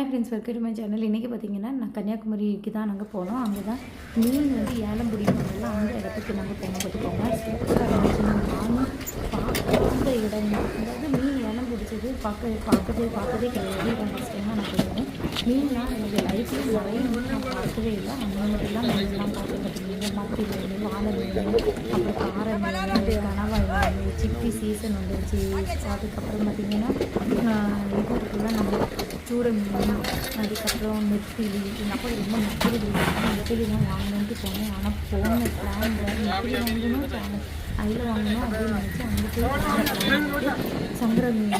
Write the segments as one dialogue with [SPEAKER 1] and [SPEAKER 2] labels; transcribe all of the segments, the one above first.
[SPEAKER 1] Hi friends, welcome to my channel. இன்றைக்கி பார்த்தீங்கன்னா நான் கன்னியாகுமரிக்கு தான் நாங்கள் போனோம். அங்கே தான் மீன் வந்து ஏலம் பிடிக்கிறவங்க அந்த இடத்துக்கு நாங்கள் போனோம். பார்த்துக்கோங்க, சூப்பராக இருந்துச்சு. நானும் பார்க்காத இடம், அதாவது மீன் ஏலம் பிடிச்சது பார்த்ததே கிடையாது. இதான் ஃபஸ்ட் டைமாக நான் போயிருந்தேன். மீன்லாம் எனக்கு லைஃப்பில் நிறைய மீன் நான் பார்க்கவே இல்லை. அந்த மாதிரிலாம் மீன்லாம் பார்த்து பார்த்தீங்கன்னா மத்தி மீன், வாழை மீன், அப்புறம் காரை மீன், கனவாய் மீன், சிப்பி சீசன் வந்துருச்சு. அதுக்கப்புறம் பார்த்திங்கன்னா இது இருக்குல்ல நம்ம சூட மீன், அதுக்கப்புறம் நெத்திலி. எங்கள் அப்பா ரொம்ப நெத்திலிலாம் வாங்கணுன்ட்டு போனேன். ஆனால் போன பிளான் நெத்திலி வாங்கணும், அதில் வாங்கணும் அப்படின்னு நினச்சி அங்கே போய் சங்கர மீன்,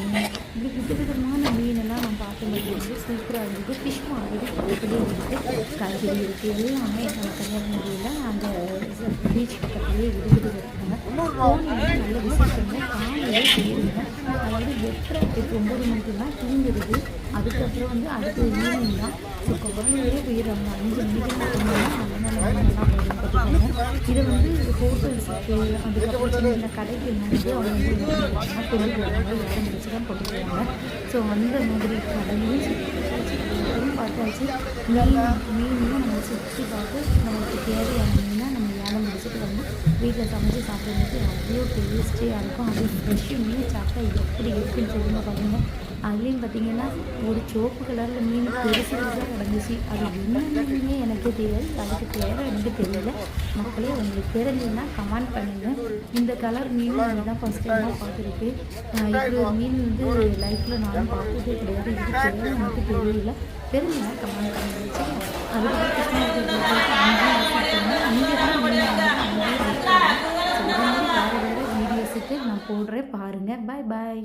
[SPEAKER 1] இப்படி விதவிதமான மீனெல்லாம் நான் பார்க்கும்போது வந்து சூப்பராக இருந்தது. ஃபிஷ் மார்க்கெட் பக்கத்துலேயே இருக்குது, காய்கறி இருக்குது, எல்லாமே எங்கள் கன்னியாகுமரியில் அந்த பீச் பக்கத்துலேயே இருக்குது இருக்காங்க. போனீங்கன்னா நல்ல விசிட் பண்ணுங்க, காலையிலே போயிருங்க. அதாவது 8:30 to 9 மணிக்கெல்லாம் தூங்குறது. அதுக்கப்புறம் வந்து அடுத்த ஈவினிங் தான். ஸோ காலையிலே போயிடுறாங்க. 5 மணிக்கெல்லாம் தூங்கினா நல்லா போயிடும். இதை வந்து ஹோட்டல்ஸுக்கு, அதுக்கப்புறம் சின்ன சின்ன கடைக்கு வந்து அவங்க வந்து என்ன பண்ணுவாங்கன்னா கொண்டு போவாங்க, வேலை முடிச்சு தான் கொண்டு போவாங்க. ஸோ அந்த மாதிரி கடையும் பார்த்தாச்சு. மீனையும் நம்ம சுற்றி பார்த்து நம்மளுக்கு தேவையான மீனாக நம்ம வேலை முடிச்சுட்டு வந்து வீட்டில் சமைச்சு சாப்பிடும்போது அவ்வளோ டேஸ்டியாக இருக்கும். அது ஃப்ரெஷ்ஷு மீன் சாப்பிட்டா எப்படி இருக்குன்னு சொல்லுங்க பாருங்க. அதுலேயும் பார்த்திங்கன்னா ஒரு சிவப்பு கலரில் மீன் பெருசு பெருசாக கிடந்துச்சு. அது என்னென்னே எனக்கு தெரியாது, அதுக்கு பேரை எனக்கு தெரியல. மக்களே உங்களுக்கு தெரிஞ்சதுன்னா கமெண்ட் பண்ணுங்கள். இந்த கலர் மீன் தான் ஃபஸ்ட் டைமாக பார்த்துருக்கு. இப்படி ஒரு மீன் வந்து லைஃப்பில் நானும் பார்த்ததே கிடையாது. இதுக்கு பேர் எனக்கு தெரியல. தெரிஞ்சுன்னா கமெண்ட் பண்ணுங்க. அதுக்கப்புறம் இங்கே தான் மீன் வேறு வீடியோஸுக்கு நான் போடுறேன் பாருங்கள். பாய் பாய்.